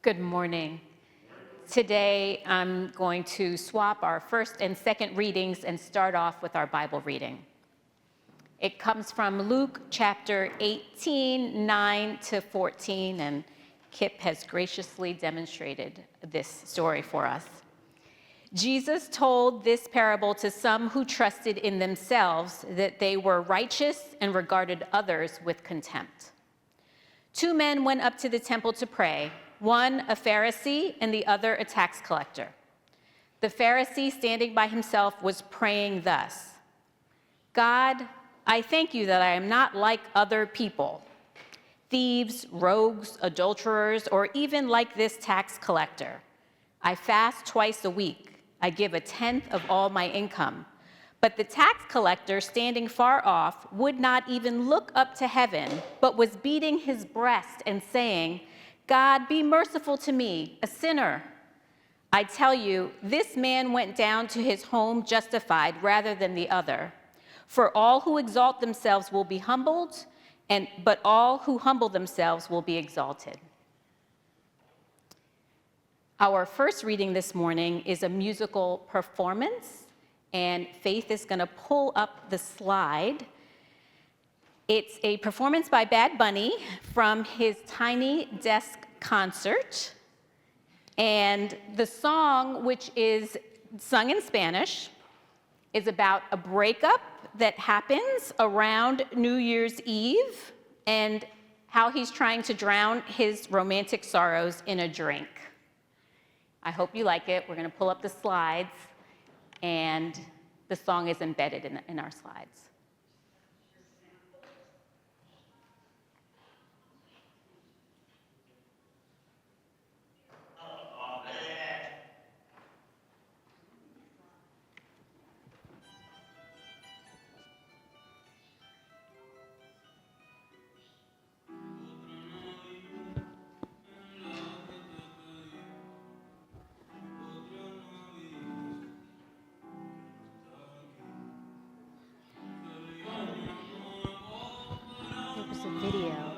Good morning. Today, I'm going to swap our first and second readings and start off with our Bible reading. It comes from Luke chapter 18, 9 to 14, and Kip has graciously demonstrated this story for us. Jesus told this parable to some who trusted in themselves that they were righteous and regarded others with contempt. Two men went up to the temple to pray, one a Pharisee and the other a tax collector. The Pharisee, standing by himself, was praying thus: God, I thank you that I am not like other people, thieves, rogues, adulterers, or even like this tax collector. I fast twice a week. I give a tenth of all my income. But the tax collector, standing far off, would not even look up to heaven, but was beating his breast and saying, God, be merciful to me, a sinner. I tell you, this man went down to his home justified rather than the other. For all who exalt themselves will be humbled, but all who humble themselves will be exalted. Our first reading this morning is a musical performance, and Faith is going to pull up the slide. It's a performance by Bad Bunny from his Tiny Desk concert. And the song, which is sung in Spanish, is about a breakup that happens around New Year's Eve and how he's trying to drown his romantic sorrows in a drink. I hope you like it. We're going to pull up the slides, and the song is embedded in our slides. It was a video.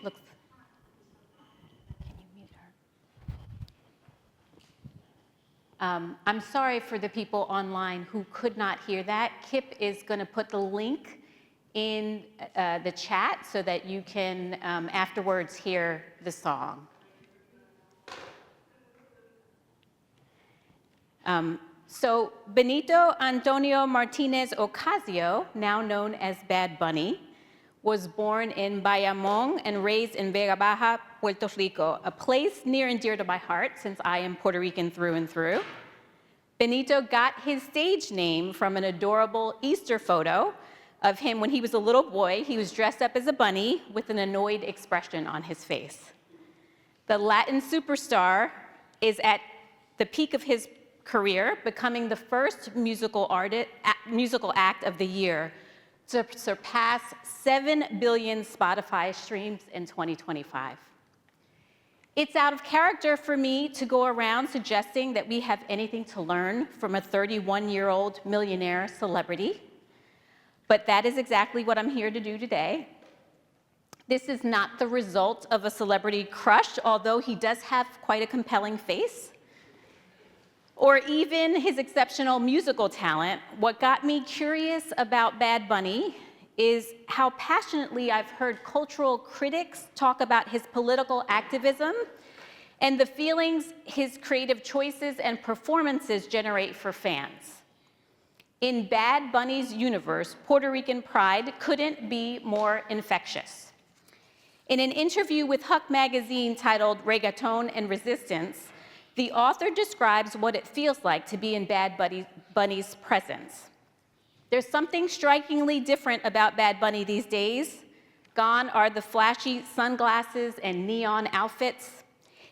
Looks. Can you mute her? I'm sorry for the people online who could not hear that. Kip is going to put the link in the chat so that you can afterwards hear the song. So Benito Antonio Martinez Ocasio, now known as Bad Bunny, was born in Bayamón and raised in Vega Baja, Puerto Rico, a place near and dear to my heart since I am Puerto Rican through and through. Benito got his stage name from an adorable Easter photo of him when he was a little boy. He was dressed up as a bunny with an annoyed expression on his face. The Latin superstar is at the peak of his career, becoming the first musical act of the year to surpass 7 billion Spotify streams in 2025. It's out of character for me to go around suggesting that we have anything to learn from a 31-year-old millionaire celebrity, but that is exactly what I'm here to do today. This is not the result of a celebrity crush, although he does have quite a compelling face, or even his exceptional musical talent. What got me curious about Bad Bunny is how passionately I've heard cultural critics talk about his political activism and the feelings his creative choices and performances generate for fans. In Bad Bunny's universe, Puerto Rican pride couldn't be more infectious. In an interview with Huck magazine titled Reggaeton and Resistance, the author describes what it feels like to be in Bad Bunny's presence. There's something strikingly different about Bad Bunny these days. Gone are the flashy sunglasses and neon outfits.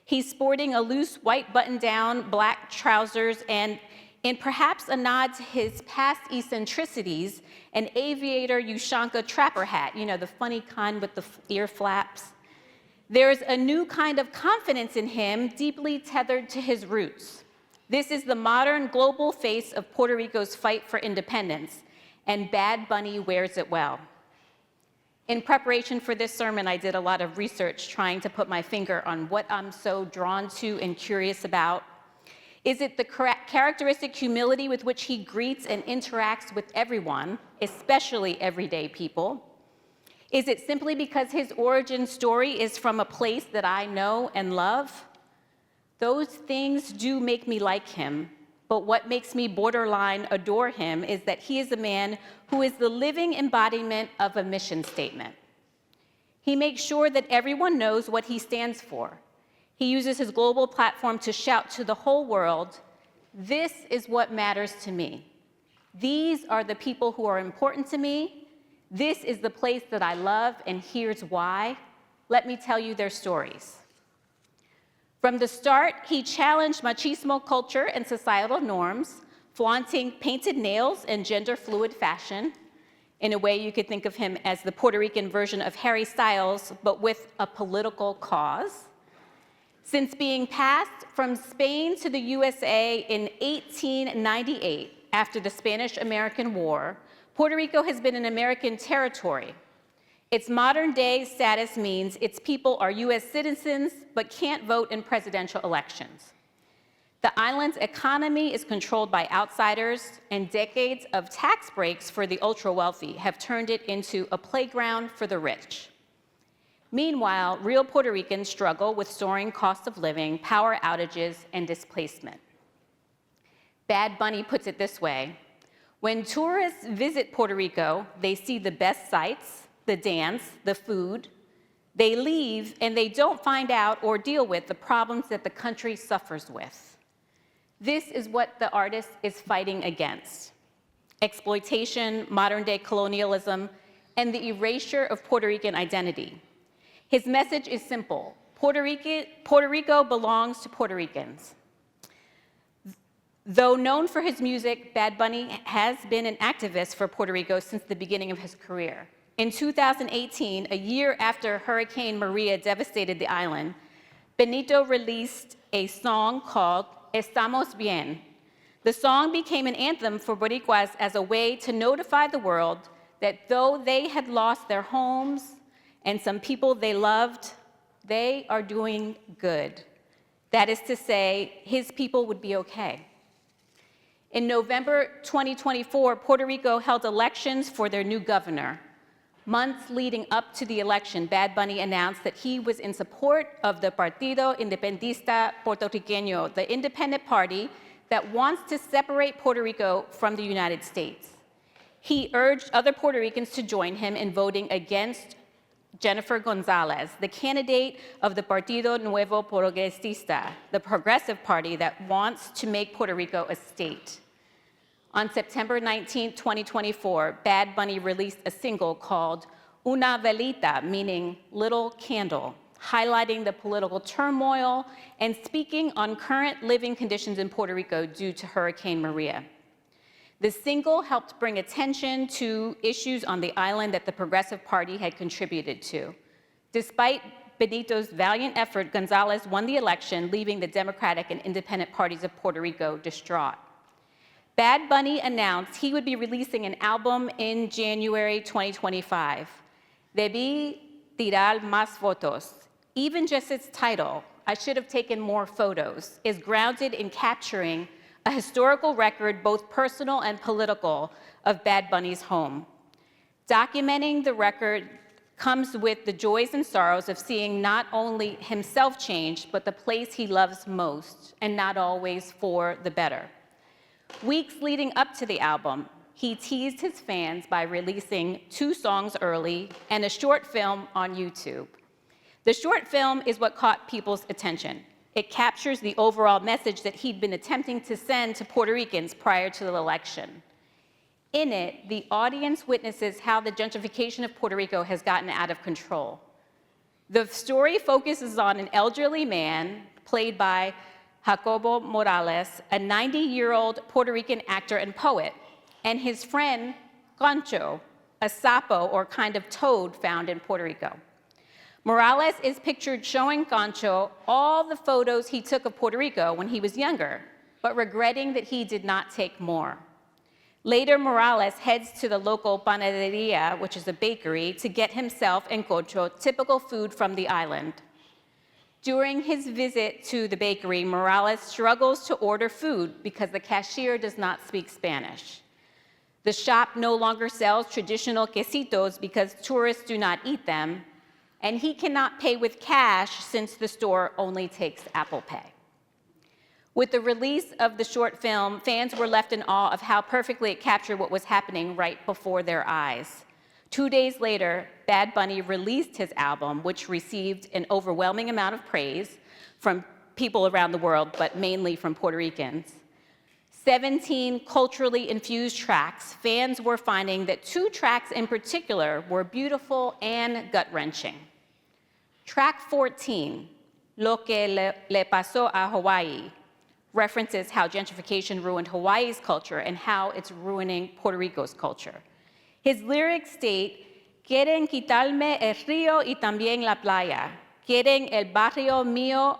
He's sporting a loose white button-down, black trousers, and in perhaps a nod to his past eccentricities, an aviator Ushanka trapper hat, you know, the funny kind with the ear flaps. There's a new kind of confidence in him, deeply tethered to his roots. This is the modern global face of Puerto Rico's fight for independence, and Bad Bunny wears it well. In preparation for this sermon, I did a lot of research trying to put my finger on what I'm so drawn to and curious about. Is it the characteristic humility with which he greets and interacts with everyone, especially everyday people? Is it simply because his origin story is from a place that I know and love? Those things do make me like him, but what makes me borderline adore him is that he is a man who is the living embodiment of a mission statement. He makes sure that everyone knows what he stands for. He uses his global platform to shout to the whole world, "This is what matters to me. These are the people who are important to me. This is the place that I love, and here's why. Let me tell you their stories." From the start, he challenged machismo culture and societal norms, flaunting painted nails and gender-fluid fashion. In a way, you could think of him as the Puerto Rican version of Harry Styles, but with a political cause. Since being passed from Spain to the USA in 1898, after the Spanish-American War, Puerto Rico has been an American territory. Its modern-day status means its people are U.S. citizens but can't vote in presidential elections. The island's economy is controlled by outsiders, and decades of tax breaks for the ultra-wealthy have turned it into a playground for the rich. Meanwhile, real Puerto Ricans struggle with soaring cost of living, power outages, and displacement. Bad Bunny puts it this way: when tourists visit Puerto Rico, they see the best sights, the dance, the food. They leave and they don't find out or deal with the problems that the country suffers with. This is what the artist is fighting against: exploitation, modern-day colonialism, and the erasure of Puerto Rican identity. His message is simple: Puerto Rico belongs to Puerto Ricans. Though known for his music, Bad Bunny has been an activist for Puerto Rico since the beginning of his career. In 2018, a year after Hurricane Maria devastated the island, Benito released a song called Estamos Bien. The song became an anthem for Boricuas as a way to notify the world that though they had lost their homes and some people they loved, they are doing good. That is to say, his people would be okay. In November 2024, Puerto Rico held elections for their new governor. Months leading up to the election, Bad Bunny announced that he was in support of the Partido Independentista Puertorriqueño, the independent party that wants to separate Puerto Rico from the United States. He urged other Puerto Ricans to join him in voting against Jennifer Gonzalez, the candidate of the Partido Nuevo Progresista, the progressive party that wants to make Puerto Rico a state. On September 19, 2024, Bad Bunny released a single called Una Velita, meaning little candle, highlighting the political turmoil and speaking on current living conditions in Puerto Rico due to Hurricane Maria. The single helped bring attention to issues on the island that the Progressive Party had contributed to. Despite Benito's valiant effort, Gonzalez won the election, leaving the Democratic and Independent parties of Puerto Rico distraught. Bad Bunny announced he would be releasing an album in January 2025. Debí tirar más fotos. Even just its title, I should have taken more photos, is grounded in capturing a historical record, both personal and political, of Bad Bunny's home. Documenting the record comes with the joys and sorrows of seeing not only himself change, but the place he loves most, and not always for the better. Weeks leading up to the album, he teased his fans by releasing 2 songs early and a short film on YouTube. The short film is what caught people's attention. It captures the overall message that he'd been attempting to send to Puerto Ricans prior to the election. In it, the audience witnesses how the gentrification of Puerto Rico has gotten out of control. The story focuses on an elderly man, played by Jacobo Morales, a 90-year-old Puerto Rican actor and poet, and his friend, Concho, a sapo or kind of toad found in Puerto Rico. Morales is pictured showing Concho all the photos he took of Puerto Rico when he was younger, but regretting that he did not take more. Later, Morales heads to the local panaderia, which is a bakery, to get himself and Concho typical food from the island. During his visit to the bakery, Morales struggles to order food because the cashier does not speak Spanish. The shop no longer sells traditional quesitos because tourists do not eat them, and he cannot pay with cash since the store only takes Apple Pay. With the release of the short film, fans were left in awe of how perfectly it captured what was happening right before their eyes. 2 days later, Bad Bunny released his album, which received an overwhelming amount of praise from people around the world, but mainly from Puerto Ricans. 17 culturally infused tracks, fans were finding that 2 tracks in particular were beautiful and gut-wrenching. Track 14, Lo que le pasó a Hawaii, references how gentrification ruined Hawaii's culture and how it's ruining Puerto Rico's culture. His lyrics state, "Quieren quitarme el río y también la playa. Quieren el barrio mío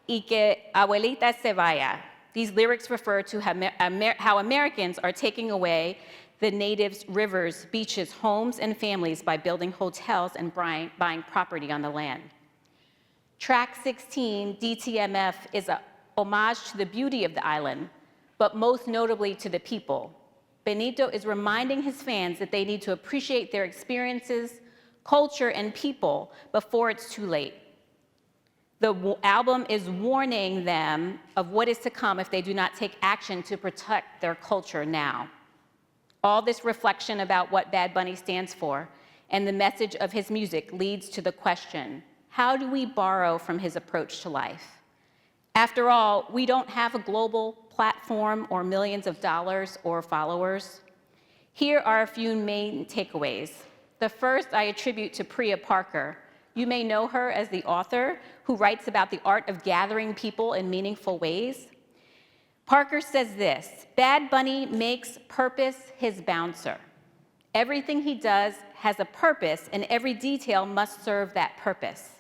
y que abuelita se vaya." These lyrics refer to how Americans are taking away the natives' rivers, beaches, homes, and families by building hotels and buying property on the land. Track 16, DTMF, is a homage to the beauty of the island, but most notably to the people. Benito is reminding his fans that they need to appreciate their experiences, culture, and people before it's too late. The album is warning them of what is to come if they do not take action to protect their culture now. All this reflection about what Bad Bunny stands for and the message of his music leads to the question, how do we borrow from his approach to life? After all, we don't have a global platform or millions of dollars or followers. Here are a few main takeaways. The first I attribute to Priya Parker. You may know her as the author who writes about the art of gathering people in meaningful ways. Parker says this, Bad Bunny makes purpose his bouncer. Everything he does has a purpose, and every detail must serve that purpose.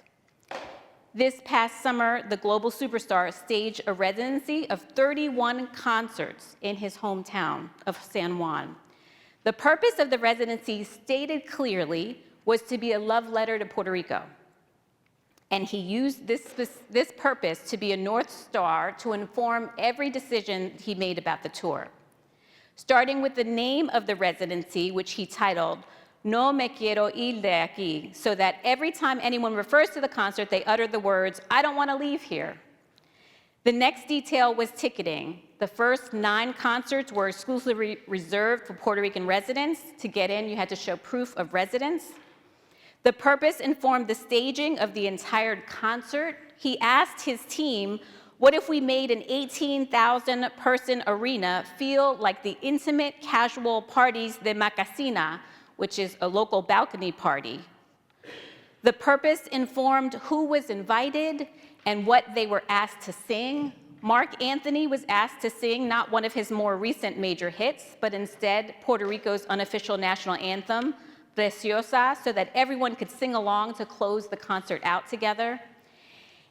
This past summer, the global superstar staged a residency of 31 concerts in his hometown of San Juan. The purpose of the residency, stated clearly, was to be a love letter to Puerto Rico. And he used this purpose to be a North Star to inform every decision he made about the tour. Starting with the name of the residency, which he titled no me quiero ir de aquí, so that every time anyone refers to the concert, they utter the words, I don't want to leave here. The next detail was ticketing. The first 9 concerts were exclusively reserved for Puerto Rican residents. To get in, you had to show proof of residence. The purpose informed the staging of the entire concert. He asked his team, what if we made an 18,000-person arena feel like the intimate, casual parties de Macasina, which is a local balcony party? The purpose informed who was invited and what they were asked to sing. Mark Anthony was asked to sing not one of his more recent major hits, but instead Puerto Rico's unofficial national anthem, Preciosa, so that everyone could sing along to close the concert out together.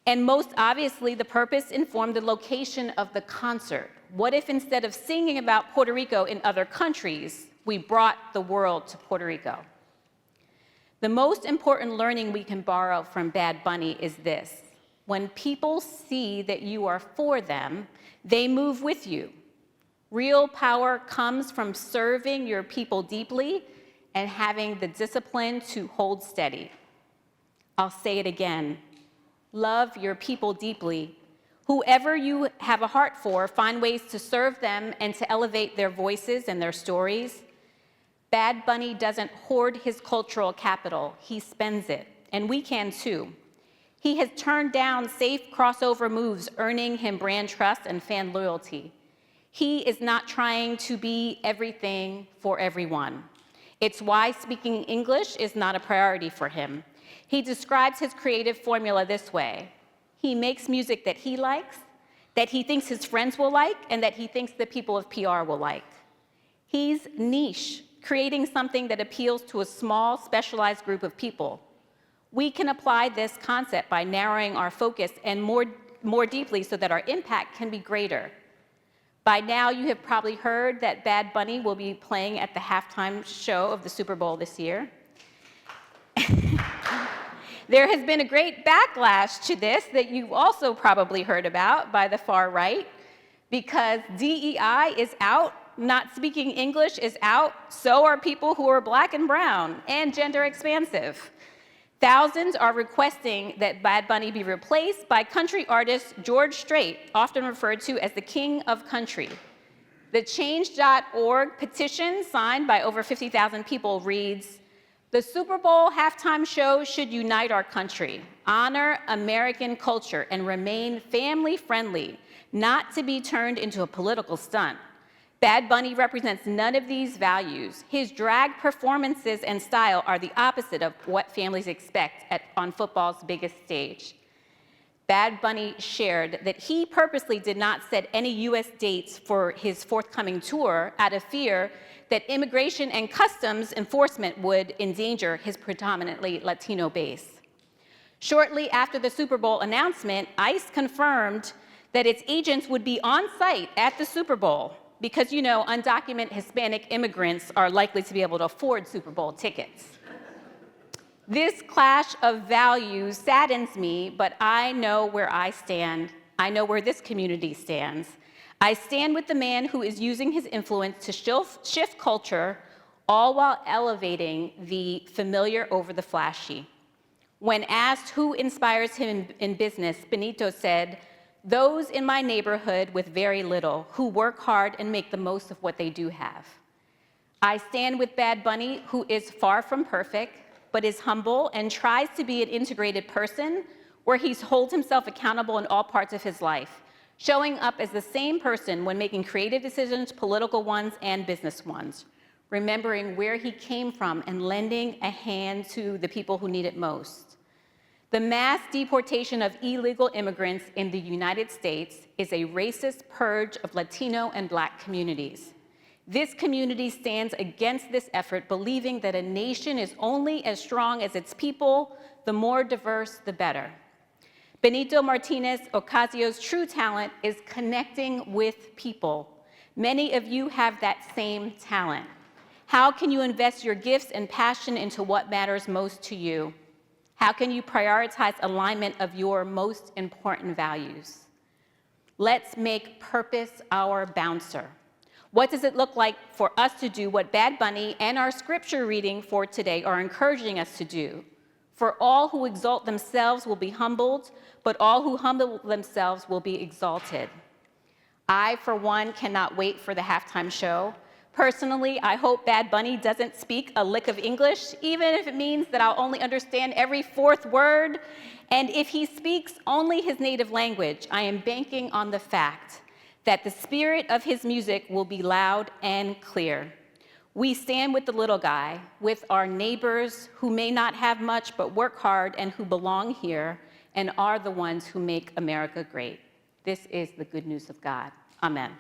And most obviously, the purpose informed the location of the concert. What if instead of singing about Puerto Rico in other countries, we brought the world to Puerto Rico? The most important learning we can borrow from Bad Bunny is this. When people see that you are for them, they move with you. Real power comes from serving your people deeply and having the discipline to hold steady. I'll say it again. Love your people deeply. Whoever you have a heart for, find ways to serve them and to elevate their voices and their stories. Bad Bunny doesn't hoard his cultural capital, he spends it, and we can too. He has turned down safe crossover moves, earning him brand trust and fan loyalty. He is not trying to be everything for everyone. It's why speaking English is not a priority for him. He describes his creative formula this way. He makes music that he likes, that he thinks his friends will like, and that he thinks the people of PR will like. He's niche, creating something that appeals to a small, specialized group of people. We can apply this concept by narrowing our focus and more deeply so that our impact can be greater. By now, you have probably heard that Bad Bunny will be playing at the halftime show of the Super Bowl this year. There has been a great backlash to this that you've also probably heard about by the far right, because DEI is out, not speaking English is out, so are people who are Black and brown and gender expansive. Thousands are requesting that Bad Bunny be replaced by country artist George Strait, often referred to as the King of Country. The Change.org petition, signed by over 50,000 people, reads, "The Super Bowl halftime show should unite our country, honor American culture, and remain family-friendly, not to be turned into a political stunt. Bad Bunny represents none of these values. His drag performances and style are the opposite of what families expect on football's biggest stage." Bad Bunny shared that he purposely did not set any U.S. dates for his forthcoming tour out of fear that immigration and customs enforcement would endanger his predominantly Latino base. Shortly after the Super Bowl announcement, ICE confirmed that its agents would be on site at the Super Bowl, because, you know, undocumented Hispanic immigrants are likely to be able to afford Super Bowl tickets. This clash of values saddens me, but I know where I stand. I know where this community stands. I stand with the man who is using his influence to shift culture, all while elevating the familiar over the flashy. When asked who inspires him in business, Benito said, "Those in my neighborhood with very little, who work hard and make the most of what they do have." I stand with Bad Bunny, who is far from perfect, but is humble and tries to be an integrated person where he holds himself accountable in all parts of his life, showing up as the same person when making creative decisions, political ones and business ones, remembering where he came from and lending a hand to the people who need it most. The mass deportation of illegal immigrants in the United States is a racist purge of Latino and Black communities. This community stands against this effort, believing that a nation is only as strong as its people, the more diverse, the better. Benito Martinez Ocasio's true talent is connecting with people. Many of you have that same talent. How can you invest your gifts and passion into what matters most to you? How can you prioritize alignment of your most important values? Let's make purpose our bouncer. What does it look like for us to do what Bad Bunny and our scripture reading for today are encouraging us to do? For all who exalt themselves will be humbled, but all who humble themselves will be exalted. I, for one, cannot wait for the halftime show. Personally, I hope Bad Bunny doesn't speak a lick of English, even if it means that I'll only understand every fourth word. And if he speaks only his native language, I am banking on the fact that the spirit of his music will be loud and clear. We stand with the little guy, with our neighbors who may not have much but work hard and who belong here and are the ones who make America great. This is the good news of God. Amen.